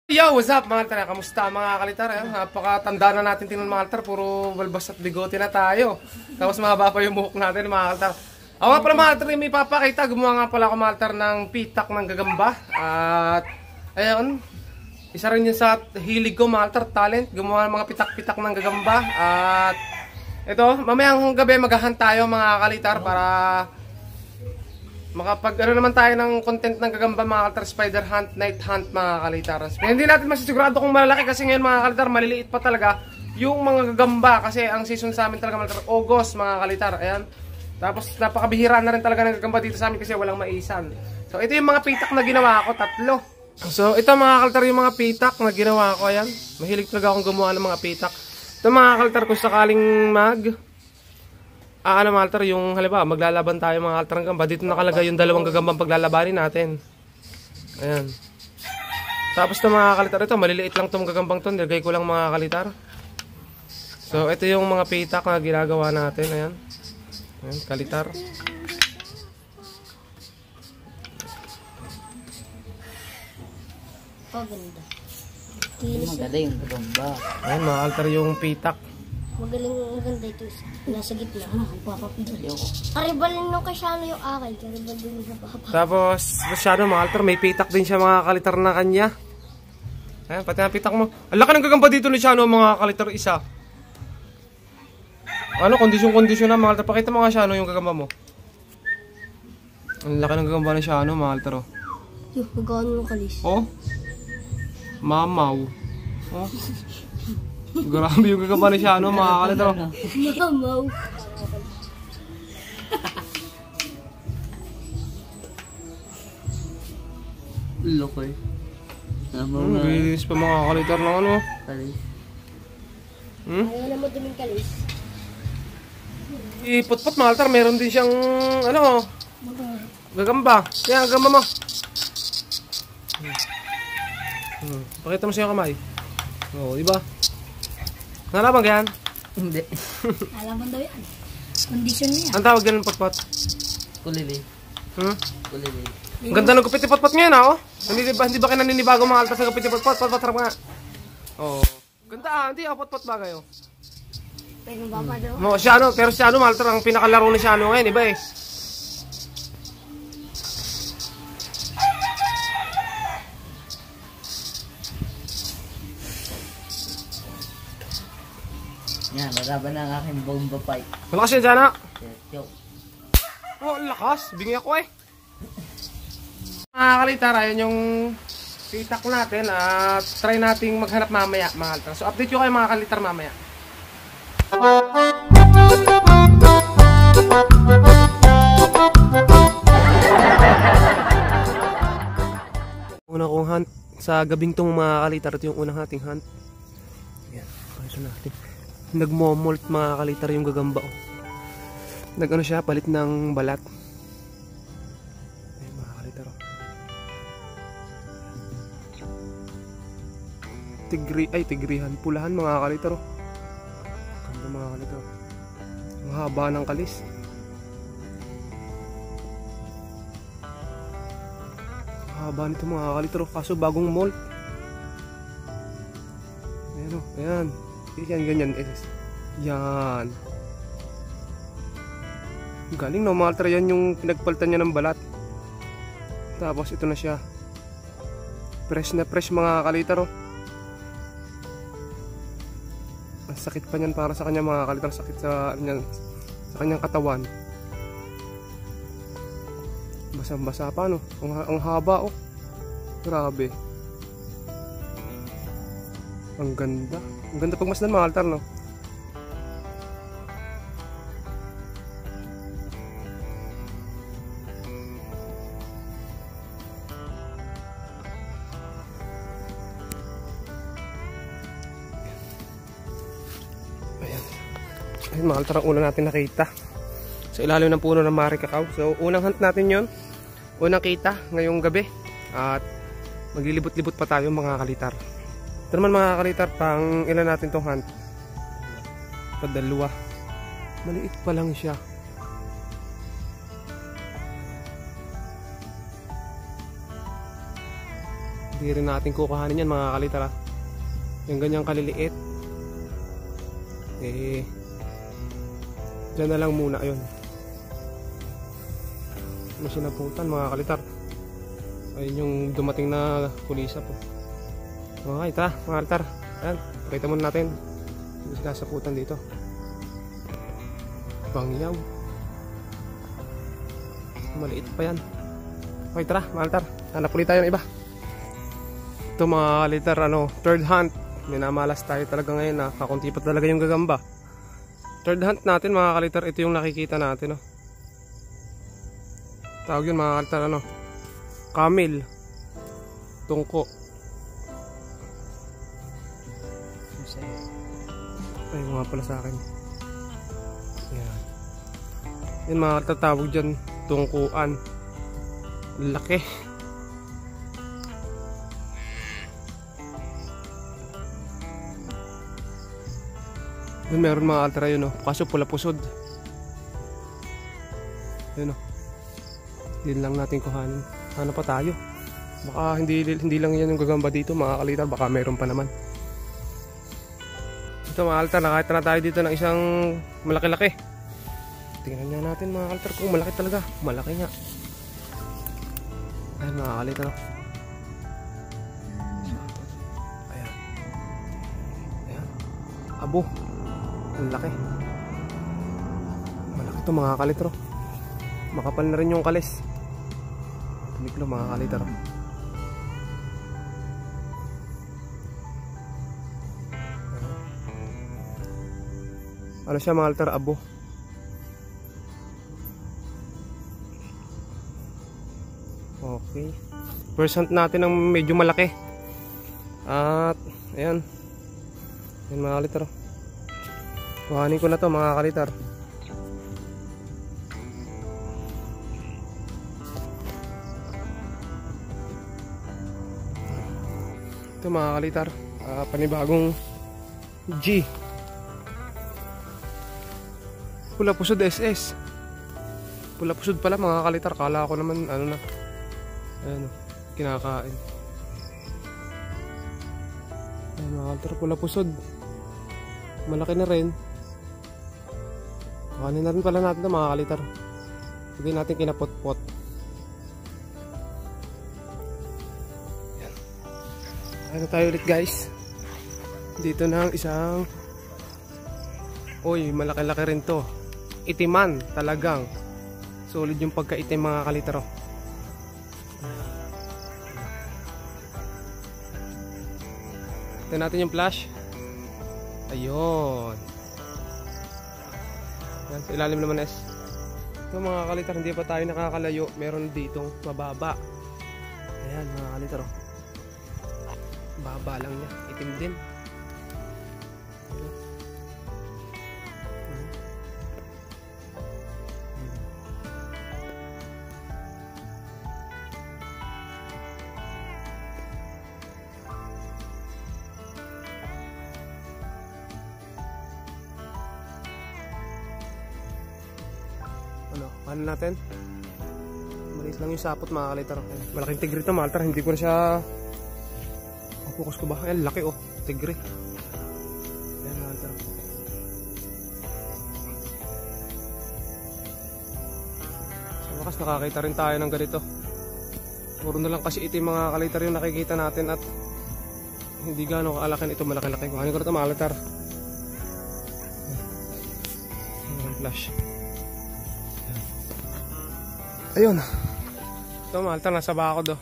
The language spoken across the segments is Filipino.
Yo, what's up mga altar? Kamusta mga kalitar? Napakatanda na natin tingnan mga altar. Puro balbas at bigote na tayo. Tapos mahaba pa yung buhok natin mga altar. Ako nga pala mga altar, may papakita. Gumawa nga pala ako mga altar ng pitak ng gagamba. At ayun, isa rin yun sa hilig ko mga altar, talent. Gumawa ng mga pitak-pitak ng gagamba. At ito, mamayang gabi maghahan tayo mga kalitar para makapag naman tayo ng content ng gagamba mga kalitar, spider hunt, night hunt mga kalitar. Hindi natin masisigurado kung malalaki kasi ngayon mga kalitar, maliliit pa talaga yung mga gagamba kasi ang season sa amin talaga mga kalitar, August mga kalitar. Ayan. Tapos napakabihira na rin talaga ng gagamba dito sa amin kasi walang maisan. So ito yung mga pitak na ginawa ko, 3. So ito mga kalitar yung mga pitak na ginawa ko. Ayan. Mahilig talaga akong gumawa ng mga pitak. Ito mga kalitar, kung sakaling mga altar, yung halimbawa maglalaban tayo mga altar ng gagamba, dito nakalagay yung 2 gagambang paglalabanin natin. Ayan. Tapos na mga kalitar, ito maliliit lang itong gagambang to, nilagay ko lang mga kalitar. So ito yung mga pitak na ginagawa natin. Ayan. Ayan, kalitar. Oh, ganda. Maganda yung gagamba. Ayan mga altar yung pitak. Magaling, maganda ito. Nasa gitna. Papapili ako. Karibalin nung kasyano yung akay. Karibalin din sa papa. Tapos masyado mga altar, may pitak din siya mga kalitar na kanya. Ayan, pati na pitak mo. Ang laki ng gagamba dito ni Shano mga kalitar, isa. Ano, kondisyon na mga altar. Pakita mo nga Shano yung gagamba mo. Ang laki ng gagamba ni Shano mga altar, oh. Yung magkano yung kalis. Oh. Mamaw. Oh. Grabe yung gagamba ni Shano mga kalitar, oh. Mamaw. Loko eh. Bilis pa mga kalitar ng ano. Ayaw na mo duming kalis. Ipot-pot mga altar, meron din siyang ano, gagamba. Kaya gagamba mo. Pakita mo siya yung kamay. Oo, diba? Nalaman ka yan? Hindi. Alaman daw yan. Kondisyon niya. Ang tawag yan ng pot-pot? Kulili. Kulili. Ang ganda ng kupit pot-pot ngayon ha, oh. Hindi ba kayo naninibago mga altar sa kupit pot-pot? Pot-pot sarap nga. Oo. Ganda hindi pot-pot bagay, oh. Pero baba daw. No, Shano, pero Shano mga altar, ang pinakalaro ni Shano ngayon, iba eh. Yan, magaban na ang aking bomba pipe. Malakas yan, Jana. Joke. Oh, lakas. Bingi ako eh. Mga kalitar, ayan yung pitak natin at try nating maghanap mamaya mga kalitar. So update ko kayo mga kalitar mamaya. Una kong hunt sa gabing tong mga kalitar. Ito yung unang ating hunt. Ayan, pakita natin. Nagmomolt mga kalitar yung gagamba. Nag-ano siya, palit ng balat. Ayan mga kalitar. Tigrihan, pulahan mga kalitar. Ganda mga kalitar. Ang haba ng kalis. Ang haba nito mga kalitar. Kaso bagong molt. Ayan o, ayan. Yan, ganyan guys. Yan. Galing no, mga altar, yan yung pinagpalitan niya ng balat. Tapos ito na siya. Fresh na fresh mga kalitar, oh. Ang sakit pa niyan para sa kanya mga kalitar. Sakit sa kanyang katawan. Basang-basa pa no. Ang haba oh. Grabe. Ang ganda. Ang ganda pagmasdan mga altar no. Ayan. Ayun mga altar, ang una natin nakita. Sa ilalim ng puno ng Maricacao. So unang hunt natin yon. Unang kita ngayong gabi. At maglilibot-libot pa tayo mga kalitar. Ito naman mga kalitar, pang ilan natin tong hunt? Padalawa. Maliit pa lang siya. Hindi rin natin kukuhanin yan mga kalitar ha. Yung ganyang kaliliit. Eh, dyan na lang muna yun. Masinaputan mga kalitar. Ayun yung dumating na kulisa po. Okay, tara mga kalitar. Ayan, pakita muna natin yung sinasaputan dito. Bangyaw. Maliit pa yan. Okay, tara mga kalitar. Hanap ulit tayo ng iba. Ito mga kalitar, third hunt. Minamalas tayo talaga ngayon. Kakunti pa talaga yung gagamba. Third hunt natin mga kalitar. Ito yung nakikita natin. Tawag yun mga kalitar, camel. Tungko. Ay, mga pala sa akin. Yan. Yan mga kalitar, tawag dyan. Tungkuan. Laki. Doon meron mga altra yun, kaso pula pusod. Yun, yun lang natin kuhanin. Ano pa tayo? Baka hindi lang yan yung gagamba dito mga kalitar, baka meron pa naman. Ito mga altar, nakita na tayo dito ng isang malaki-laki. Tingnan nga natin mga kalitar kung malaki talaga. Malaki nga. Ayan mga kalitar. Ayan. Ayan. Abo. Ang laki. Malaki ito mga kalitro. Makapal na rin yung kalis. Tumiklo mga kalitro. Ano siya mga kalitro? Abo. Okay. First hunt natin ng medyo malaki. At ayan. Ayan mga kalitro. Kuhanin ko na to mga kalitar. Ito mga kalitar, panibagong G. Pula pusod SS. Pula pusod pala mga kalitar. Kala ko naman ano na. Ayan, kinakain. Ayan mga kalitar, pula pusod. Malaki na rin. Kuhanin na rin pala natin ito mga kalitar. Hindi natin kinapot-pot. Yan. Ano tayo ulit guys. Dito na ang isang. Uy, malaki-laki rin to. Itiman talagang. Solid yung pagkaitim mga kalitar. Ito natin yung flash. Ayun. Yan, sa ilalim naman es. Ito mga kalitar, hindi pa tayo nakakalayo. Meron ditong mababa. Ayan mga kalitar. Baba lang niya. Itim din. Ano natin? Maliit lang yung sapot mga kalitar. Malaking tigre ito mga kalitar. Hindi ko na siya focus ko ba? Ayan, laki tigre. Ayan mga kalitar. Sa wakas nakakita rin tayo ng ganito. Puro na lang kasi itim mga kalitar yung nakikita natin. At hindi gano'ng kaalakin ito malaki-laki. Kuhanin ko na ito mga kalitar. Ayan, flash. Ayun. Ito mga kalitar, nasa bakod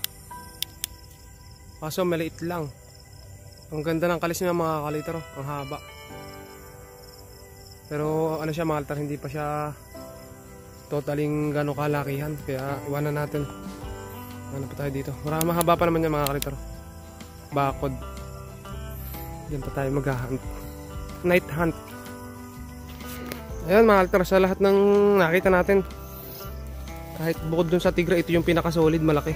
kaso maliit lang. Ang ganda ng kalis niya mga kalitar. Ang haba. Pero ano siya mga kalitar, hindi pa siya totaling gano'ng kalakihan. Kaya iwanan natin. Ano pa tayo dito? Marami mahaba pa naman yan mga kalitar. Bakod. Diyan pa tayo mag-hunt. Night hunt. Ayun mga kalitar, sa lahat ng nakita natin, kahit bukod dun sa tigre, ito yung pinaka-solid malaki.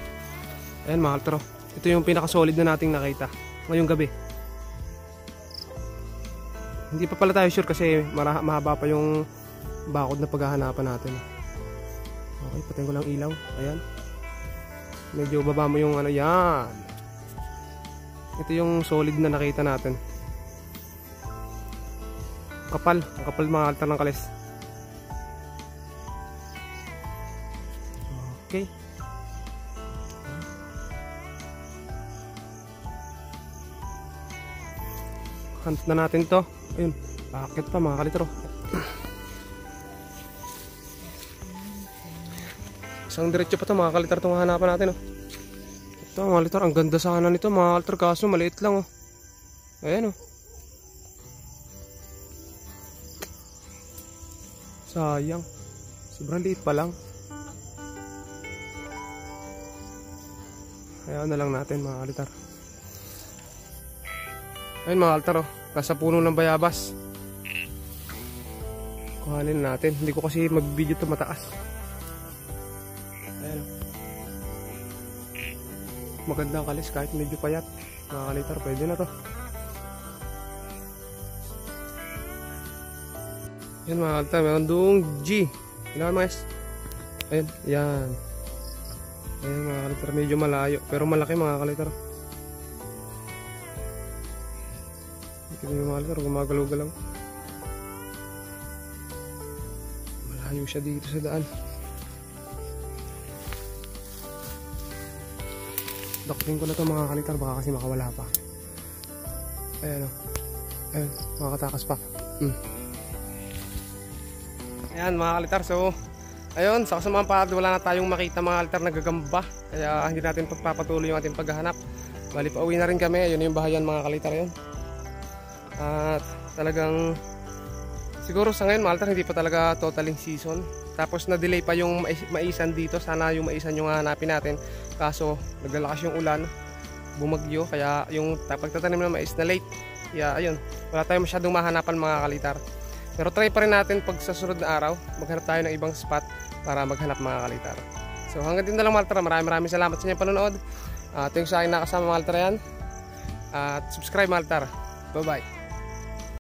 Ayan mga kalitar. Ito yung pinaka-solid na nating nakita ngayong gabi. Hindi pa pala tayo sure kasi mahaba pa yung bakod na paghahanapan natin. Okay, patayin ko lang ilaw. Ayan. Medyo baba mo yung ano yan. Ito yung solid na nakita natin. Ang kapal mga altar ng kalis. Okay. Hunt na natin to. Ayun, bakit pa mga kalitro. Isang diretso pa to mga kalitar itong hanapan natin. Oh. Ito mga kalitar, ang ganda sana nito mga kalitar, kaso maliit lang. Oh. Ayan oh. Sayang. Sobrang liit pa lang. Kaya na lang natin mga kalitar. Ayun mga kalitar oh, kasa puno ng bayabas. Kuhanin natin. Hindi ko kasi mag-video ito mataas. Ayan. Magandang kalis kahit medyo payat. Mga kalitar, pwede na to. Ayan mga kalitar, meron doong G. Kailangan mga S. Ayan, yan. Ayan mga kalitar, medyo malayo. Pero malaki mga kalitar. Ito yung mga kalitar, gumagalaw-galaw. Malayo siya dito sa daan. Dakpin ko na ito mga kalitar, baka kasi makawala pa. Ayan o. Ayan, makakatakas pa. Ayan mga kalitar, so ayun, sa kasamang palad wala na tayong makita mga kalitar na gagamba. Kaya hindi natin pagpapatuloy yung ating paghahanap. Bali pa uwi na rin kami, ayun yung bahayan mga kalitar yun. At talagang siguro sa ngayon mga kalitar hindi pa talaga totaling season. Tapos na-delay pa yung maisan dito. Sana yung maisan yung hanapin natin. Kaso naglalakas yung ulan, bumagyo, kaya yung pagtatanim ng mais na late. Kaya ayun, wala tayong masyadong mahanapan mga kalitar. Pero try pa rin natin pag sa sunod na araw maghanap tayo ng ibang spot para maghanap mga kalitar. So hanggang din na lang mga kalitar. Maraming salamat sa inyong panonood. Thanks sa akin nakasama mga kalitar yan. At subscribe mga kalitar. Bye bye.